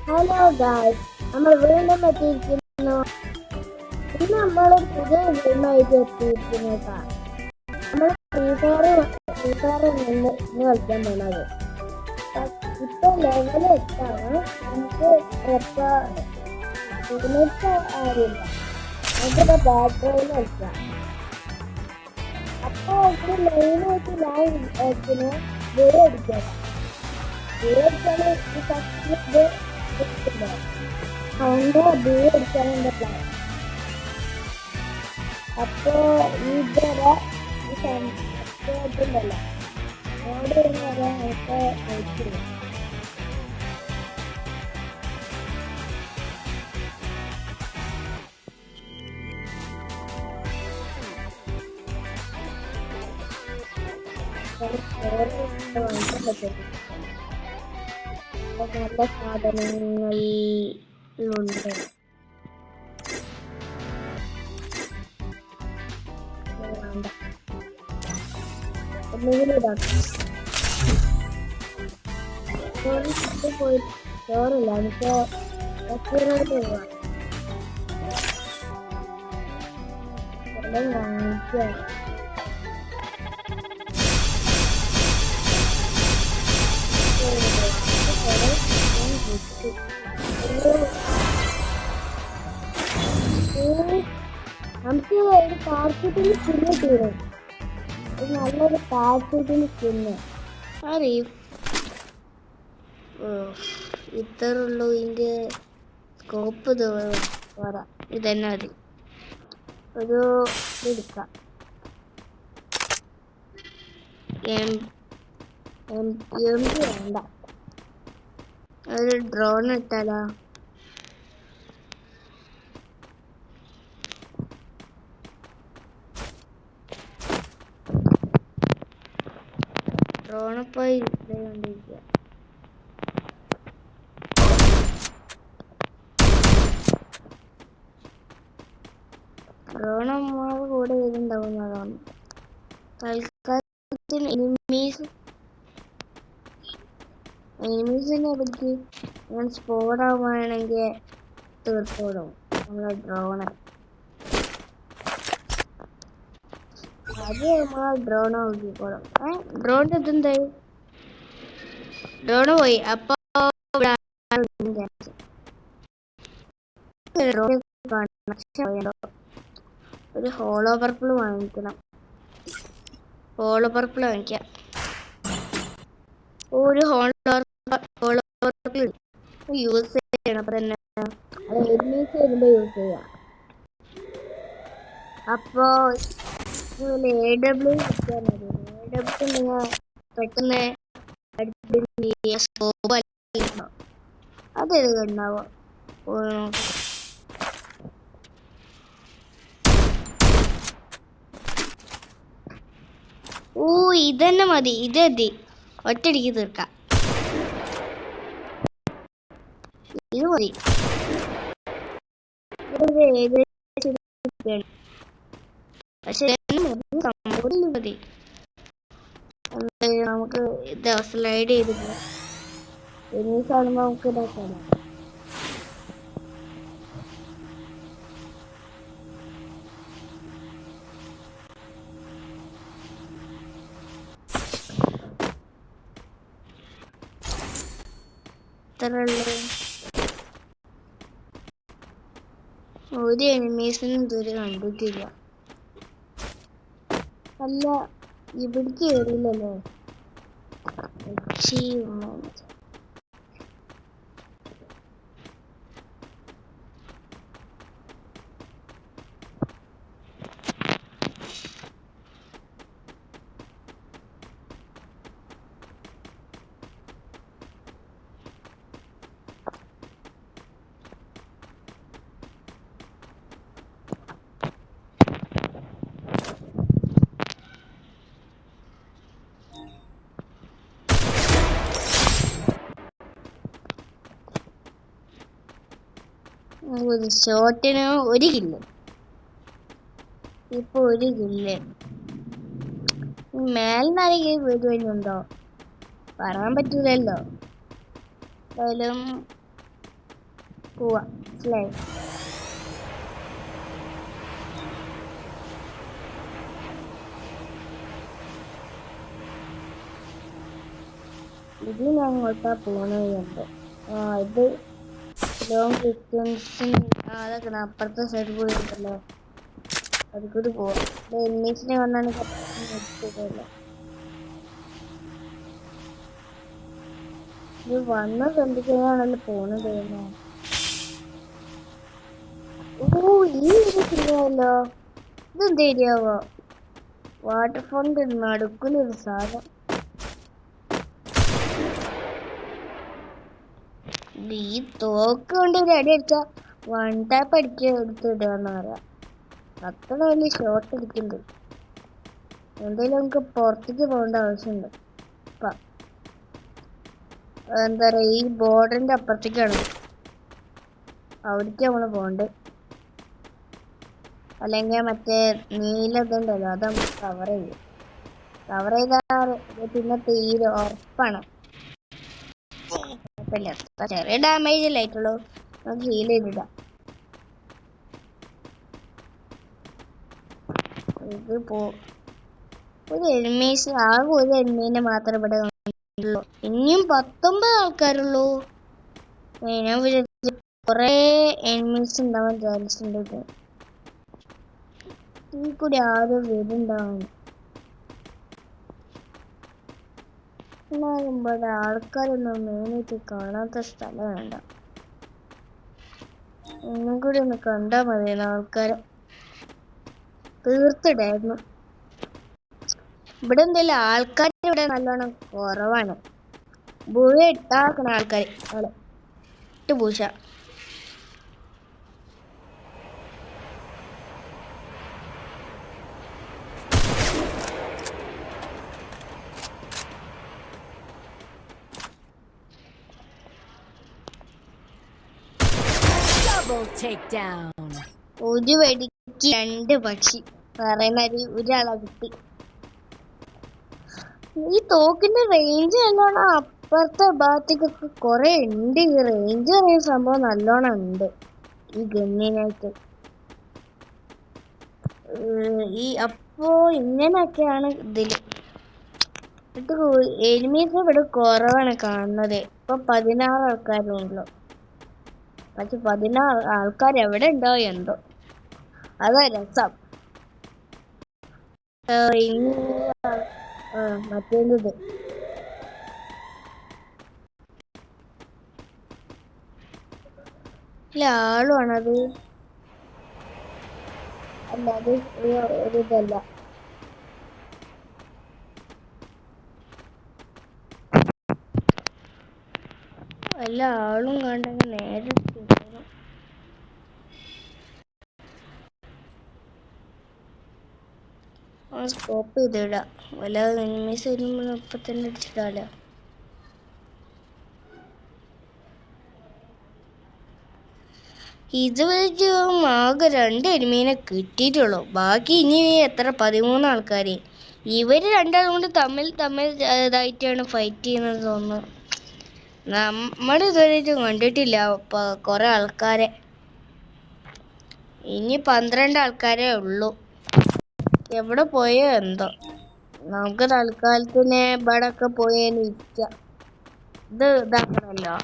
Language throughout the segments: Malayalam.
ഹലോ ഗായ്സ്, നമ്മൾ വീണ്ടും എത്തിയിരിക്കുന്നു. ഇന്ന് നമ്മൾ പുതിയ ഗെയിമായിട്ട് എത്തിയിരിക്കുന്നത്. നമ്മൾ ഫ്രീ ഫയർ ഇന്ന് കളിക്കാൻ പോകുന്നത്. ഇപ്പൊ ലെവൽ 8ആണ്. നമുക്ക് ആരില്ല, നമുക്കിപ്പോ ബാറ്ററിയിൽ കളിക്കാം. അപ്പൊ ഒരു മെയിനായിട്ട് ഞാൻ ഗെയിം അടിക്കാം. അവന്റെ ബീ അടിച്ചാണ് എന്റെ പ്ലാൻ. അപ്പൊ ഇതുവരെ ഇതുണ്ടല്ല അവിടെ വരെ നമുക്ക് അയച്ചില്ല. വാങ്ങിക്കാൻ പറ്റും. നല്ല സാധനങ്ങളുണ്ട്. എന്തെങ്കിലും ഇതാക്കാം. പോയി ചോറില്ല, എനിക്ക് ബസ്സിനോട് പോവാം. വാങ്ങിക്കാം. നമുക്ക് ഒരു പാർട്ടിന് സ്കിന്ന് തീരും. നല്ലൊരു പാർട്ടിന് സ്കിന്ന് ഇത്രയുള്ളൂ. ഇതിന്റെ സ്കോപ്പ് പോരാ, ഇതന്നെ മതി. ഒരു എടുക്കാം. വേണ്ട, ഒരു ഡ്രോൺ ഇട്ടാലോ? ഡ്രോണിപ്പോയി കണ്ടിരിക്കുക. ഡ്രോൺ നമ്മളെ കൂടെ വരുന്നുണ്ടാവുന്നതാണ്. തൽക്കാലത്തിന് എനിമീസിനെ പറ്റി ഞാൻ സ്പോടാവുകയാണെങ്കിൽ തീർത്തോടും നമ്മളെ ഡ്രോണ്. അത് നമ്മളെ ഡ്രോണ് നോക്കിക്കോളും. ഡ്രോണിന്റെ ഇതെന്തായി? ഡ്രോണ് പോയി. അപ്പൊ ഒരു ഹോളോ പർപ്പിൾ വാങ്ങിക്കണം. ഹോളോ പർപ്പിൾ വാങ്ങിക്കാം. ഒരു ഹോളോ പർപ്പിൾ യൂസ് ചെയ്യണം. അപ്പൊ തന്നെ അത് എനിമീസ് വരുമ്പോ യൂസ് ചെയ്യാം. അപ്പൊ AW കിട്ടിയാൽ മതി. AW നിങ്ങൾ പെട്ടെന്ന് അതെഴുതുക ഉണ്ടാവോ? ഇതന്നെ മതി. ഇത് മതി, ഒറ്റയടിക്ക് തീർക്കാം. ഇത് മതി. പക്ഷെ മതി. നമുക്ക് ഇത് സ്ലൈഡ് ചെയ്ത് പോകാം. കാണുമ്പോ നമുക്ക് ഇതാക്കാം. ഒരു എനിമീസിനും ഇതുവരെ കണ്ടിട്ടില്ല. അല്ല, ഇവിടേക്ക് കയറില്ലല്ലോ. ഒരു ഷോട്ടിന് 1 കില്ല്. ഇപ്പൊ 1 കില്ല്. മേലിനാരെങ്കിലും വീട് വരുന്നുണ്ടോ? പറയാൻ പറ്റൂലല്ലോ. എന്തായാലും പോവാ. മനസ്സിലായി? ഇത് ഞാൻ അങ്ങോട്ടാ പോണത്. ഇത് ലോങ് ഡിസ്റ്റൻസിന് അതൊക്കെ അപ്പുറത്തെ സൈഡ് കൂടി ഉണ്ടല്ലോ, അത് കൂടി പോവാം. ഇത് എന്നീസിനെ വന്നാണ് എടുത്തില്ല. ഇത് വന്ന കണ്ടിട്ടാണല്ലോ പോണത്. ഈ ഒരു ശരിയല്ലോ. ഇതെന്ത് ഏരിയാവോ? വാട്ടർഫോളിന്റെ നടുക്കുന്നൊരു സാധനം. ഈ തോക്ക് കൊണ്ട് ഒരു അടി അടിച്ചാ വൺ ടാപ്പ് അടിച്ച് എടുത്തിടുകയെന്ന് പറയാം. അത്ര വലിയ ഷോട്ട് അടിക്കുന്നുണ്ട്. എന്തായാലും നമുക്ക് പുറത്തേക്ക് പോകേണ്ട ആവശ്യമുണ്ട്. എന്താ പറയാ, ഈ ബോർഡറിന്റെ അപ്പുറത്തേക്കാണ്, അവിടേക്ക് നമ്മള് പോകണ്ടേ. അല്ലെങ്കിൽ മറ്റേ നീല ഇതുണ്ടല്ലോ, അത് നമുക്ക് കവർ ചെയ്യും. കവർ ചെയ്താൽ പിന്നെ തീരെ ഉറപ്പാണ്. ചെറിയ ഡാമേജ് അല്ലേ ആയിട്ടുള്ളൂ, നമുക്ക് ഹീൽ ചെയ്തിടാം. ഇത് ഒരു എനിമീസ് ആകെ ഒരു എനിമീനെ മാത്രമേ ഇവിടെ കണ്ടുള്ളൂ. ഇനിയും 19 ആൾക്കാരുള്ളൂ. ഞാൻ വിചാരിച്ചു കുറെ എനിമീസ് ഉണ്ടാവാൻ ചാൻസ് ഉണ്ട്. ഈ കൂടി ആരും വരുന്നുണ്ടാവാൻ. എന്നാലും ഇവിടെ ആൾക്കാരൊന്നും മെയിനായിട്ട് കാണാത്ത സ്ഥലം വേണ്ട. ഒന്നും കൂടി ഒന്ന് കണ്ടാൽ മതിയായിരുന്നു ആൾക്കാരെ. തീർത്തിടായിരുന്നു. ഇവിടെ എന്തായാലും ആൾക്കാർ ഇവിടെ നല്ലോണം കുറവാണ്. ബുഴ ഇട്ടാക്കുന്ന ആൾക്കാർ അവിടെ ഇട്ട് പൂശ. ഒരു വെടിക്ക് 2 പക്ഷി പറയുന്ന ഒരാളെ കിട്ടി. ഈ തോക്കിന്റെ റേഞ്ച് നല്ലോണം അപ്പുറത്തെ ഭാഗത്തേക്കൊക്കെ കൊറേ ഉണ്ട്. ഈ റേഞ്ച് പറയുന്ന സംഭവം നല്ലോണം ഉണ്ട് ഈ ഗണ്ണിനായിട്ട്. അപ്പോ ഇങ്ങനെയൊക്കെയാണ് ഇതില്. എനിമീസ് ഇവിടെ കുറവാണ് കാണുന്നത്. ഇപ്പൊ 16 ആൾക്കാരുണ്ടല്ലോ. പക്ഷെ 16 ആൾക്കാർ എവിടെ ഉണ്ടോ എന്തോ, അതാ രസം. മറ്റേത് ഇല്ല, ആളുമാണത്. അല്ല, അത് ഒരു ഇതല്ല. എല്ലാ ആളും കണ്ടെങ്കിൽ നേരെ സ്കോപ്പ് ചെയ്തിടാം. വല്ല എനിമീസ് വരുമ്പോൾ ഇപ്പൊ തന്നെ അടിച്ചിടാലോ. ഇതുവരെ ആകെ 2 എനിമീനെ കിട്ടിയിട്ടുള്ളൂ. ബാക്കി ഇനി എത്ര 13 ആൾക്കാര്. ഇവര് രണ്ടാളും കൊണ്ട് തമ്മിൽ ഇതായിട്ടാണ് ഫൈറ്റ് ചെയ്യുന്നത് തോന്നുന്നു. നമ്മളിതുവരെ കണ്ടിട്ടില്ല കൊറേ ആൾക്കാരെ. ഇനി 12 ആൾക്കാരേ ഉള്ളൂ. എവിടെ പോയോ എന്തോ. നമുക്ക് തൽക്കാലത്തിന് ഇവിടൊക്കെ പോയി ഇരിക്കാം. ഇത് ഇതാക്കണല്ലോ,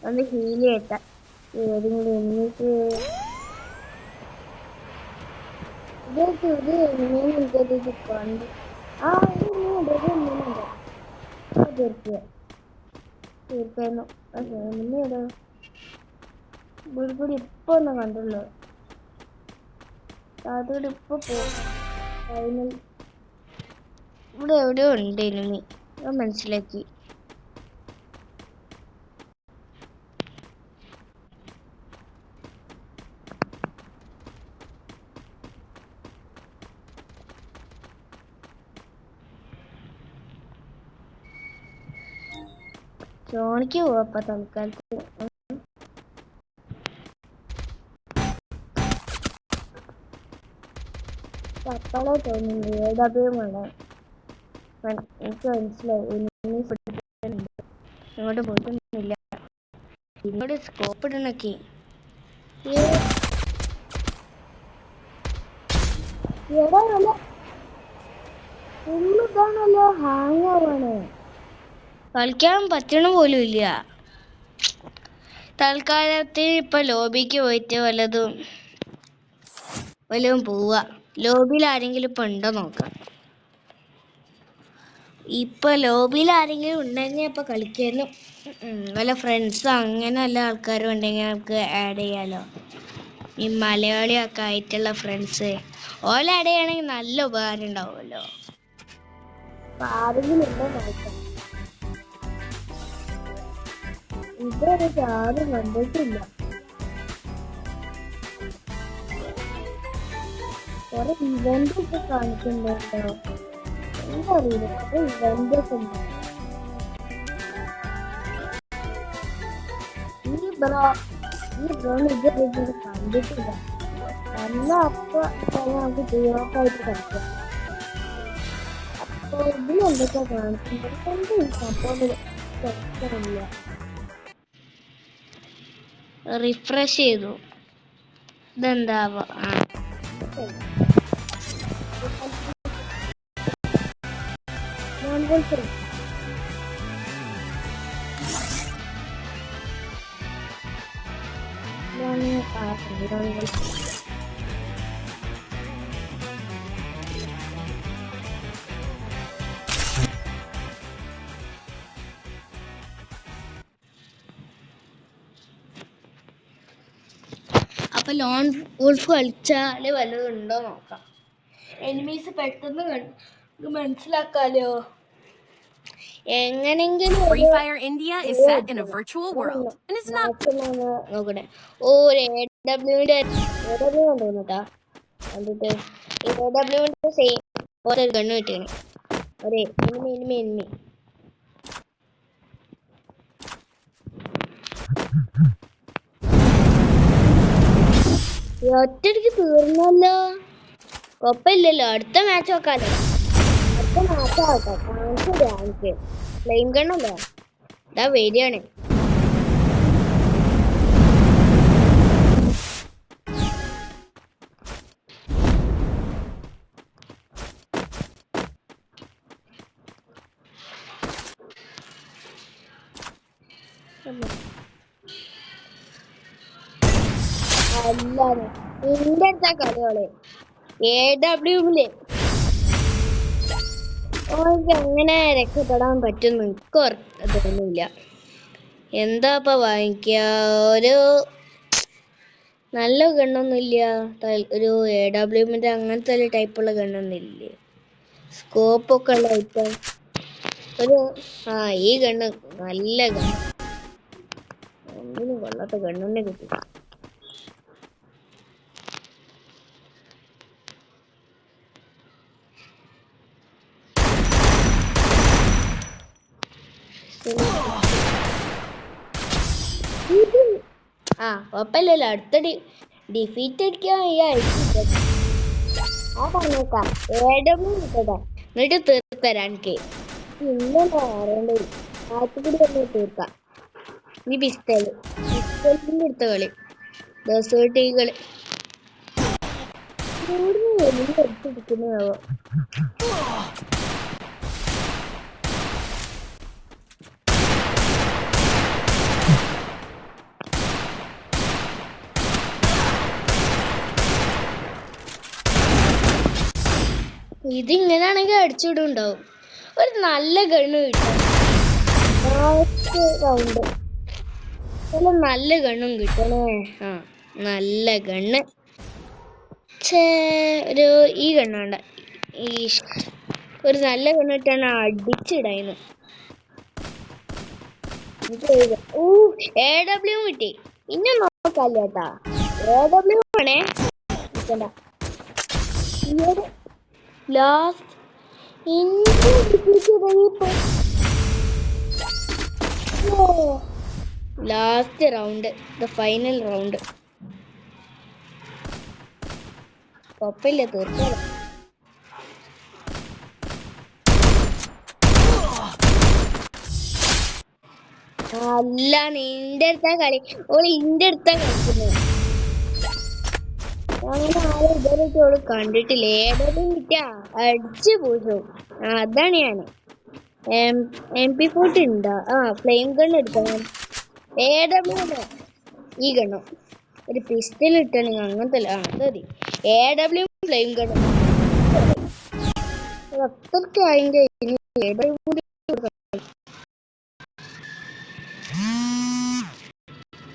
ഒന്ന് ഹീൽ ചെയ്യട്ടെ. ഏതെങ്കിലും എന്നിട്ട് ഇത് കണ്ടു. തീർക്കായിരുന്നു. ബുൾബുൾ ഇപ്പൊ ഒന്ന് കണ്ടുള്ളൂ. അതോടെ ഇപ്പൊ ഫൈനൽ ഇവിടെ എവിടെയോ ഉണ്ട് എനിമി, അത് മനസ്സിലാക്കി. ജോണിക്ക് പോവാ തൽക്കാലത്ത്. തപ്പാളെ തോന്നുന്നു ഏതാണ്ട് എനിക്ക് മനസ്സിലായി. ഇങ്ങോട്ട് പോയിട്ടൊന്നുമില്ല. ഇന്നോട് സ്കോപ്പ് ഇടണക്കി ഫുള്ളിതാണല്ലോ ഹാങ് ആവാണ്. കളിക്കാൻ പറ്റണ പോലും ഇല്ല. തൽക്കാലത്തിന് ഇപ്പൊ ലോബിക്ക് പോയിട്ട് വല്ലതും പോവാ. ലോബിയിൽ ആരെങ്കിലും ഇപ്പൊ ഉണ്ടോ നോക്കാം. ഇപ്പൊ ലോബിയിൽ ആരെങ്കിലും ഉണ്ടെങ്കിൽ ഇപ്പൊ കളിക്കായിരുന്നു. വല്ല ഫ്രണ്ട്സോ അങ്ങനെ വല്ല ആൾക്കാരും ഉണ്ടെങ്കിൽ നമുക്ക് ആഡ് ചെയ്യാലോ. ഈ മലയാളിയൊക്കെ ആയിട്ടുള്ള ഫ്രണ്ട്സ് ഓല ആഡ് ചെയ്യണമെങ്കിൽ നല്ല ഉപകാരം ഉണ്ടാവുമല്ലോ. ഇതൊരു ആരും കണ്ടിട്ടില്ല. കുറെ ഇവന്റ് ഒക്കെ കാണിക്കുന്നുണ്ടോ? എന്താ അറിയില്ല, കുറെ ഇവന്റ് ഒക്കെ ഉണ്ട്. ഈ ബ്രോന് ഇതുവരെ കണ്ടിട്ടില്ല. എന്നാ അപ്പൊ നമുക്ക് തീർച്ചയായിട്ട് കളിക്കാം. അപ്പൊ ഇതിലെന്തൊക്കെ കാണിക്കുന്നത് എന്താ ഈ സംഭവം പ്രശ്നമില്ല. റിഫ്രഷ് ചെയ്തു. ഇതെന്താവോ? അപ്പൊ ലോൺ വോൾഫ് കളിച്ചാല് വല്ലതും ഉണ്ടോ നോക്കാം. എനിമീസ് പെട്ടെന്ന് മനസ്സിലാക്കാലോ. എങ്ങനെങ്കിലും നോക്കട്ടെ. ഓ AWന്റെ തോന്നുട്ടാ. കണ്ടിട്ട് AWന്റെ സെയിം ഒരു ഗണ്ണ് കിട്ടിയാണ്. ഒരേ എനിമി ഒറ്റടിക്ക് തീർന്നല്ലോ. കൊഴപ്പില്ലല്ലോ, അടുത്ത മാച്ച് നോക്കാലോ. അടുത്ത മാച്ച് ആവട്ടെ. കാണിച്ചു ഫ്ലെയിം ഗണ്ണല്ലോ. ഇതാ വരികയാണ്. അല്ലാതെ നിന്റെ അടുത്ത കളിയോളെ AWയില് ഓൾക്ക് എങ്ങനെ രക്ഷപ്പെടാൻ പറ്റും എനിക്ക് തോന്നുന്നില്ല. എന്താ ഇപ്പൊ വാങ്ങിക്ക? ഒരു നല്ല ഗണ്ണൊന്നും ഇല്ല. ഒരു AWന്റെ അങ്ങനത്തെ ടൈപ്പുള്ള ഗണ്ണൊന്നും ഇല്ലേ? സ്കോപ്പൊക്കെ ഉള്ള ഐറ്റം ഒരു ഈ ഗണ്ണ് നല്ല ഗണ്ണ്. ഒന്നിനും കൊള്ളാത്ത ഗണ്ണന്നെ കിട്ടി. കുഴപ്പമില്ലല്ലോ. അടുത്ത ഡിഫീറ്റ് അടിക്കാൻ പറഞ്ഞേക്കാം. AW കിട്ടട്ടെ, എന്നിട്ട് തീർത്തരാൻ എനിക്ക് ഇന്നലെ അറിയേണ്ടി ആറ്റുകൂടി തന്നെ തീർക്കാം. ഈ പിസ്റ്റലിന്റെ അടുത്ത കളി ഡെസേർട്ട് ഈഗിൾ എടുത്തിരിക്കുന്നതാവോ. ഇതിങ്ങനാണെങ്കിൽ അടിച്ചുവിടുണ്ടാവും. ഒരു നല്ല ഗണ്ണ് കിട്ടും. റൗണ്ട് നല്ല ഗണ്ണും കിട്ടണേ. നല്ല ഗണ്ണ്. ഒരു ഈ ഗണ്ണ് വേണ്ട. ഒരു നല്ല ഗണ്ണ് കിട്ടാണ് അടിച്ചിടായിരുന്നു. AW കിട്ടി. ഇന്നെ നോക്കാല്ല കേട്ടാ. AW ആണേ. Last last round, the final round. കുഴപ്പമില്ല, തീർച്ചയായും. അല്ല നിന്റെ അടുത്താ കളി ഓള് ഇന്റെ അടുത്താ കളിക്കുന്നത്. അങ്ങനെ ആരും ഇതുവരെയായിട്ട് ഓള് കണ്ടിട്ടില്ല. ഏതെങ്കിലും കിട്ടിയാ അടിച്ചു പോയിട്ടു. അതാണ് ഞാൻ MP40 ഉണ്ടാ ഫ്ലെയിം ഗൺ എടുക്കണം. AW ഈ ഗണ്ണോ ഒരു പിസ്റ്റൽ ഇട്ടാണെങ്കിൽ അങ്ങനത്തെ അത് മതി. AW ഫ്ലെയിം ഗൺ അത്രയ്ക്ക് അതിന്റെ